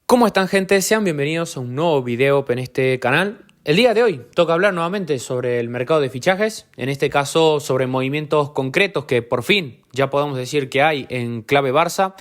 ¿Cómo están, gente? Sean bienvenidos a un nuevo video en este canal. El día de hoy toca hablar nuevamente sobre el mercado de fichajes, en este caso sobre movimientos concretos que por fin ya podemos decir que hay en clave Barça,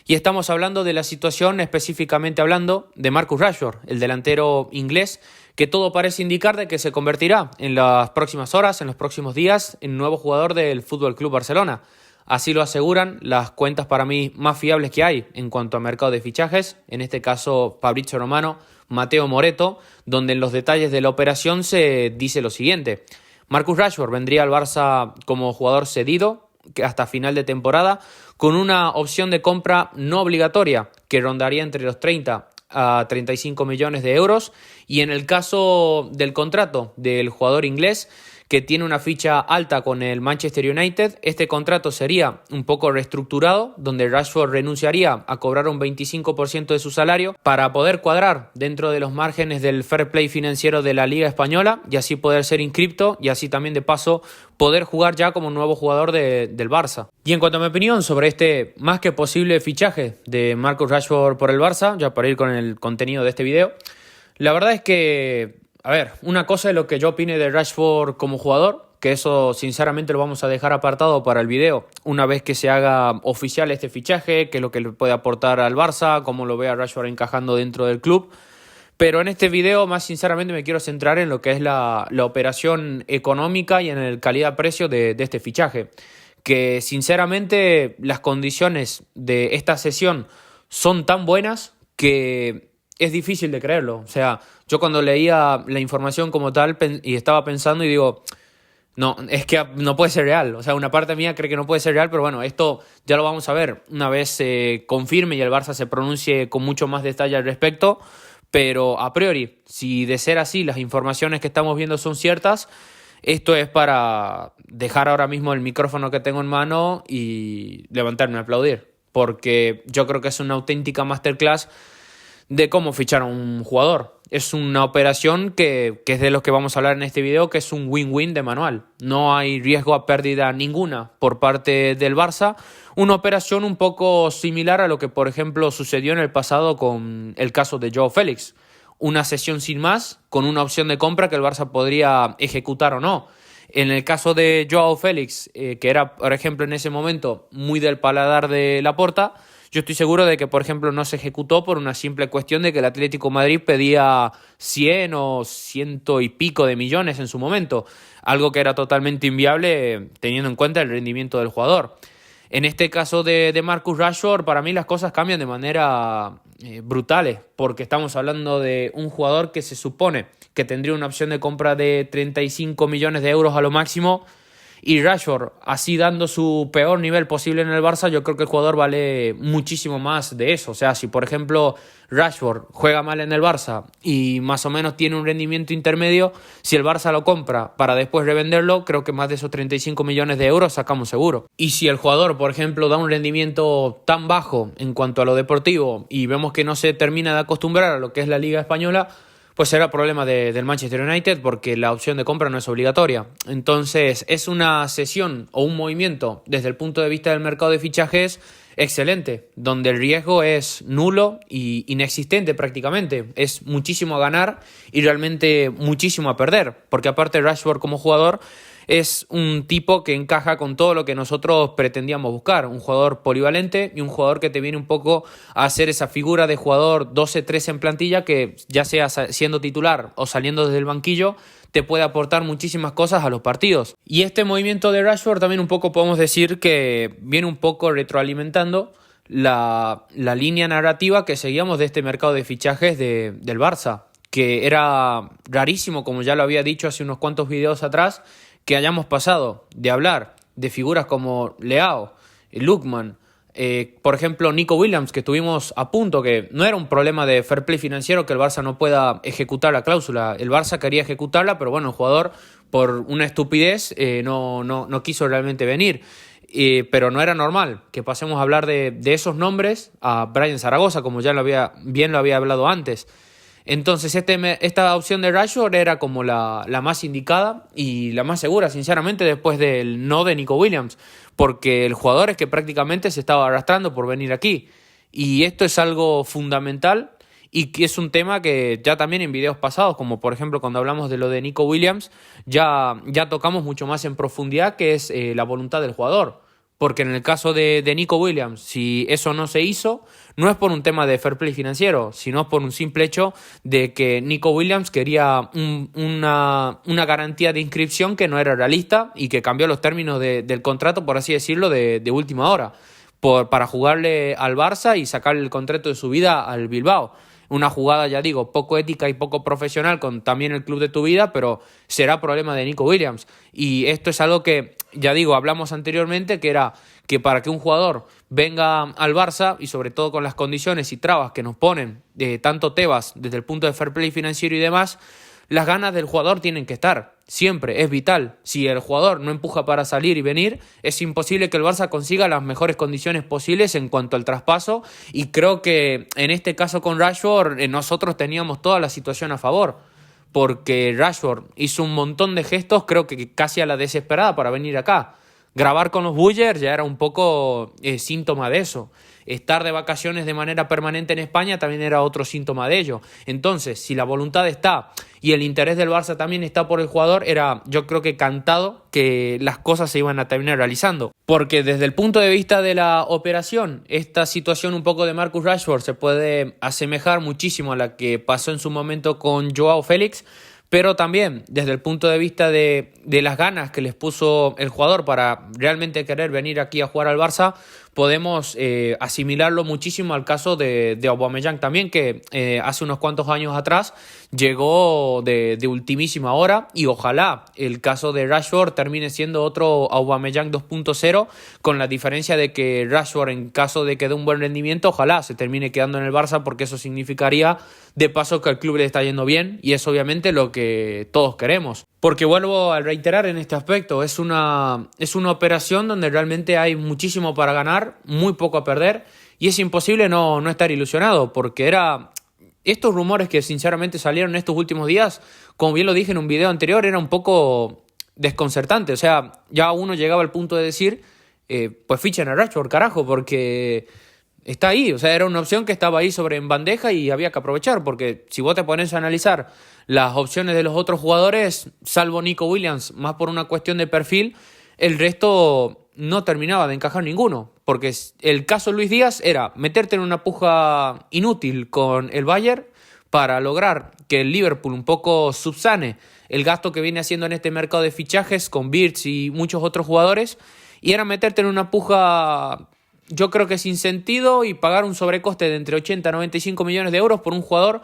y estamos hablando de la situación, específicamente hablando de Marcus Rashford, el delantero inglés, que todo parece indicar de que se convertirá en las próximas horas, en los próximos días, en nuevo jugador del FC Barcelona. Así lo aseguran las cuentas para mí más fiables que hay en cuanto a mercado de fichajes, en este caso Fabrizio Romano, Matteo Moretto, donde en los detalles de la operación se dice lo siguiente. Marcus Rashford vendría al Barça como jugador cedido hasta final de temporada con una opción de compra no obligatoria que rondaría entre los 30 a 35 millones de euros, y en el caso del contrato del jugador inglés, que tiene una ficha alta con el Manchester United, este contrato sería un poco reestructurado, donde Rashford renunciaría a cobrar un 25% de su salario para poder cuadrar dentro de los márgenes del fair play financiero de la Liga Española y así poder ser inscripto y así también de paso poder jugar ya como nuevo jugador del Barça. Y en cuanto a mi opinión sobre este más que posible fichaje de Marcus Rashford por el Barça, ya para ir con el contenido de este video, la verdad es que una cosa es lo que yo opine de Rashford como jugador, que eso sinceramente lo vamos a dejar apartado para el video una vez que se haga oficial este fichaje, qué es lo que le puede aportar al Barça, cómo lo ve a Rashford encajando dentro del club. Pero en este video más sinceramente me quiero centrar en lo que es la operación económica y en el calidad-precio de este fichaje, que sinceramente las condiciones de esta sesión son tan buenas que es difícil de creerlo. O sea, yo cuando leía la información como tal y estaba pensando y digo, no, es que no puede ser real. O sea, una parte mía cree que no puede ser real, pero bueno, esto ya lo vamos a ver una vez se confirme y el Barça se pronuncie con mucho más detalle al respecto. Pero a priori, si de ser así las informaciones que estamos viendo son ciertas, esto es para dejar ahora mismo el micrófono que tengo en mano y levantarme a aplaudir. Porque yo creo que es una auténtica masterclass de cómo fichar a un jugador. Es una operación que es de los que vamos a hablar en este video, que es un win-win de manual. No hay riesgo a pérdida ninguna por parte del Barça. Una operación un poco similar a lo que, por ejemplo, sucedió en el pasado con el caso de Joao Félix. Una cesión sin más, con una opción de compra que el Barça podría ejecutar o no. En el caso de Joao Félix, que era, por ejemplo, en ese momento muy del paladar de Laporta, yo estoy seguro de que, por ejemplo, no se ejecutó por una simple cuestión de que el Atlético de Madrid pedía 100 o 100 y pico de millones en su momento, algo que era totalmente inviable teniendo en cuenta el rendimiento del jugador. En este caso de Marcus Rashford, para mí las cosas cambian de manera brutales, porque estamos hablando de un jugador que se supone que tendría una opción de compra de 35 millones de euros a lo máximo, y Rashford, así dando su peor nivel posible en el Barça, yo creo que el jugador vale muchísimo más de eso. O sea, si por ejemplo Rashford juega mal en el Barça y más o menos tiene un rendimiento intermedio, si el Barça lo compra para después revenderlo, creo que más de esos 35 millones de euros sacamos seguro. Y si el jugador, por ejemplo, da un rendimiento tan bajo en cuanto a lo deportivo y vemos que no se termina de acostumbrar a lo que es la Liga Española, pues será problema del Manchester United, porque la opción de compra no es obligatoria. Entonces es una sesión o un movimiento desde el punto de vista del mercado de fichajes excelente, donde el riesgo es nulo y inexistente prácticamente. Es muchísimo a ganar y realmente muchísimo a perder, porque aparte Rashford como jugador es un tipo que encaja con todo lo que nosotros pretendíamos buscar. Un jugador polivalente y un jugador que te viene un poco a hacer esa figura de jugador 12-13 en plantilla, que ya sea siendo titular o saliendo desde el banquillo, te puede aportar muchísimas cosas a los partidos. Y este movimiento de Rashford también un poco podemos decir que viene un poco retroalimentando la línea narrativa que seguíamos de este mercado de fichajes del Barça, que era rarísimo, como ya lo había dicho hace unos cuantos videos atrás, que hayamos pasado de hablar de figuras como Leao, Lookman, por ejemplo Nico Williams, que estuvimos a punto, que no era un problema de fair play financiero que el Barça no pueda ejecutar la cláusula. El Barça quería ejecutarla, pero bueno, el jugador por una estupidez no quiso realmente venir. Pero no era normal que pasemos a hablar de esos nombres a Brian Zaragoza, como ya lo había hablado antes. Entonces esta opción de Rashford era como la más indicada y la más segura, sinceramente, después del no de Nico Williams, porque el jugador es que prácticamente se estaba arrastrando por venir aquí, y esto es algo fundamental y que es un tema que ya también en videos pasados, como por ejemplo cuando hablamos de lo de Nico Williams, ya tocamos mucho más en profundidad, que es la voluntad del jugador. Porque en el caso de Nico Williams, si eso no se hizo, no es por un tema de fair play financiero, sino por un simple hecho de que Nico Williams quería una garantía de inscripción que no era realista y que cambió los términos del contrato, por así decirlo, de última hora, para jugarle al Barça y sacarle el contrato de su vida al Bilbao. Una jugada, ya digo, poco ética y poco profesional con también el club de tu vida, pero será problema de Nico Williams. Y esto es algo que, ya digo, hablamos anteriormente, que era que para que un jugador venga al Barça, y sobre todo con las condiciones y trabas que nos ponen tanto Tebas desde el punto de fair play financiero y demás, las ganas del jugador tienen que estar, siempre, es vital. Si el jugador no empuja para salir y venir, es imposible que el Barça consiga las mejores condiciones posibles en cuanto al traspaso, y creo que en este caso con Rashford nosotros teníamos toda la situación a favor, porque Rashford hizo un montón de gestos, creo que casi a la desesperada para venir acá. Grabar con los Bullers ya era un poco síntoma de eso. Estar de vacaciones de manera permanente en España también era otro síntoma de ello. Entonces, si la voluntad está y el interés del Barça también está por el jugador, era, yo creo que cantado que las cosas se iban a terminar realizando. Porque desde el punto de vista de la operación, esta situación un poco de Marcus Rashford se puede asemejar muchísimo a la que pasó en su momento con Joao Félix, pero también desde el punto de vista de las ganas que les puso el jugador para realmente querer venir aquí a jugar al Barça, podemos asimilarlo muchísimo al caso de Aubameyang también, que hace unos cuantos años atrás llegó de ultimísima hora, y ojalá el caso de Rashford termine siendo otro Aubameyang 2.0, con la diferencia de que Rashford, en caso de que dé un buen rendimiento, ojalá se termine quedando en el Barça, porque eso significaría de paso que al club le está yendo bien, y es obviamente lo que todos queremos. Porque vuelvo a reiterar en este aspecto, es una operación donde realmente hay muchísimo para ganar, muy poco a perder, y es imposible no estar ilusionado, porque estos rumores que sinceramente salieron estos últimos días, como bien lo dije en un video anterior, era un poco desconcertante. O sea, ya uno llegaba al punto de decir, pues fichen a Rashford, carajo, porque está ahí. O sea, era una opción que estaba ahí en bandeja y había que aprovechar, porque si vos te pones a analizar las opciones de los otros jugadores, salvo Nico Williams, más por una cuestión de perfil, el resto no terminaba de encajar ninguno, porque el caso Luis Díaz era meterte en una puja inútil con el Bayern para lograr que el Liverpool un poco subsane el gasto que viene haciendo en este mercado de fichajes con Wirtz y muchos otros jugadores, y era meterte en una puja, yo creo que sin sentido, y pagar un sobrecoste de entre 80 a 95 millones de euros por un jugador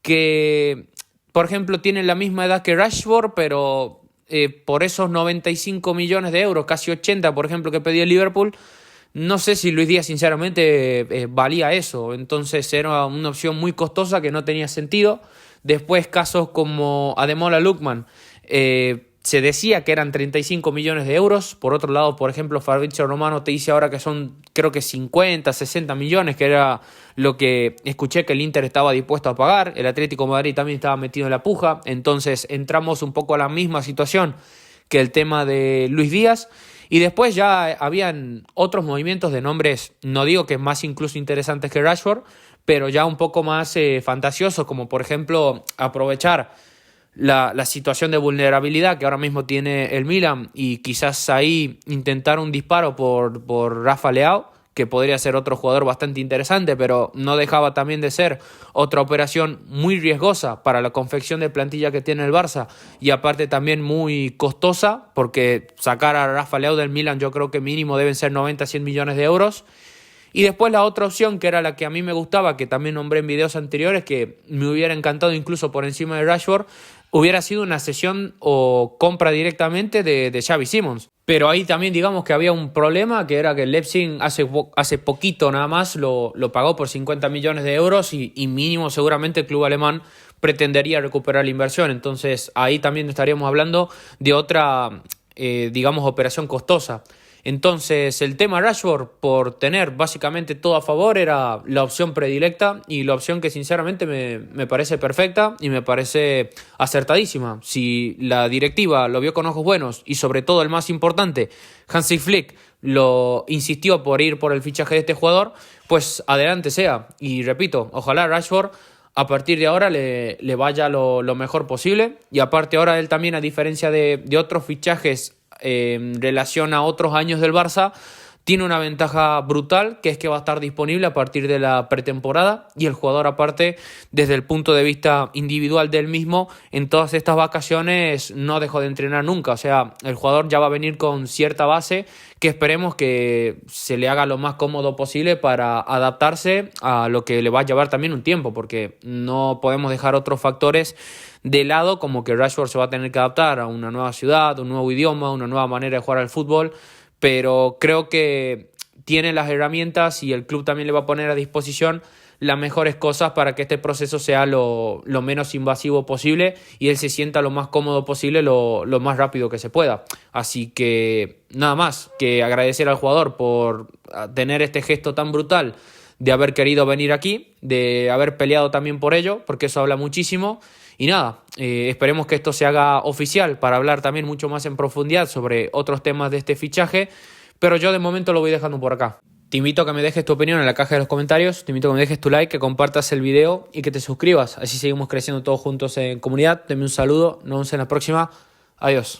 que, por ejemplo, tiene la misma edad que Rashford, pero por esos 95 millones de euros, casi 80, por ejemplo, que pedía el Liverpool, no sé si Luis Díaz sinceramente valía eso. Entonces era una opción muy costosa que no tenía sentido. Después casos como Ademola Lookman, se decía que eran 35 millones de euros. Por otro lado, por ejemplo, Fabrizio Romano te dice ahora que son, creo que 50, 60 millones, que era lo que escuché que el Inter estaba dispuesto a pagar. El Atlético de Madrid también estaba metido en la puja. Entonces entramos un poco a la misma situación que el tema de Luis Díaz. Y después ya habían otros movimientos de nombres, no digo que más incluso interesantes que Rashford, pero ya un poco más fantasiosos, como por ejemplo aprovechar la situación de vulnerabilidad que ahora mismo tiene el Milan y quizás ahí intentar un disparo por Rafa Leao, que podría ser otro jugador bastante interesante, pero no dejaba también de ser otra operación muy riesgosa para la confección de plantilla que tiene el Barça, y aparte también muy costosa, porque sacar a Rafa Leao del Milan yo creo que mínimo deben ser 90 a 100 millones de euros. Y después la otra opción, que era la que a mí me gustaba, que también nombré en videos anteriores, que me hubiera encantado incluso por encima de Rashford, hubiera sido una cesión o compra directamente de Xavi Simons. Pero ahí también digamos que había un problema, que era que el Leipzig hace poquito nada más lo pagó por 50 millones de euros y mínimo seguramente el club alemán pretendería recuperar la inversión. Entonces ahí también estaríamos hablando de otra, digamos, operación costosa. Entonces el tema Rashford, por tener básicamente todo a favor, era la opción predilecta y la opción que sinceramente me parece perfecta y me parece acertadísima. Si la directiva lo vio con ojos buenos y sobre todo el más importante, Hansi Flick, lo insistió por ir por el fichaje de este jugador, pues adelante sea. Y repito, ojalá Rashford a partir de ahora le vaya lo mejor posible. Y aparte ahora él también, a diferencia de otros fichajes en relación a otros años del Barça, tiene una ventaja brutal, que es que va a estar disponible a partir de la pretemporada, y el jugador aparte, desde el punto de vista individual del mismo, en todas estas vacaciones no dejó de entrenar nunca. O sea, el jugador ya va a venir con cierta base que esperemos que se le haga lo más cómodo posible para adaptarse a lo que le va a llevar también un tiempo, porque no podemos dejar otros factores de lado, como que Rashford se va a tener que adaptar a una nueva ciudad, un nuevo idioma, una nueva manera de jugar al fútbol. Pero creo que tiene las herramientas y el club también le va a poner a disposición las mejores cosas para que este proceso sea lo menos invasivo posible y él se sienta lo más cómodo posible lo más rápido que se pueda. Así que nada más que agradecer al jugador por tener este gesto tan brutal de haber querido venir aquí, de haber peleado también por ello, porque eso habla muchísimo. Y nada, esperemos que esto se haga oficial para hablar también mucho más en profundidad sobre otros temas de este fichaje, pero yo de momento lo voy dejando por acá. Te invito a que me dejes tu opinión en la caja de los comentarios, te invito a que me dejes tu like, que compartas el video y que te suscribas, así seguimos creciendo todos juntos en comunidad. Deme un saludo, nos vemos en la próxima, adiós.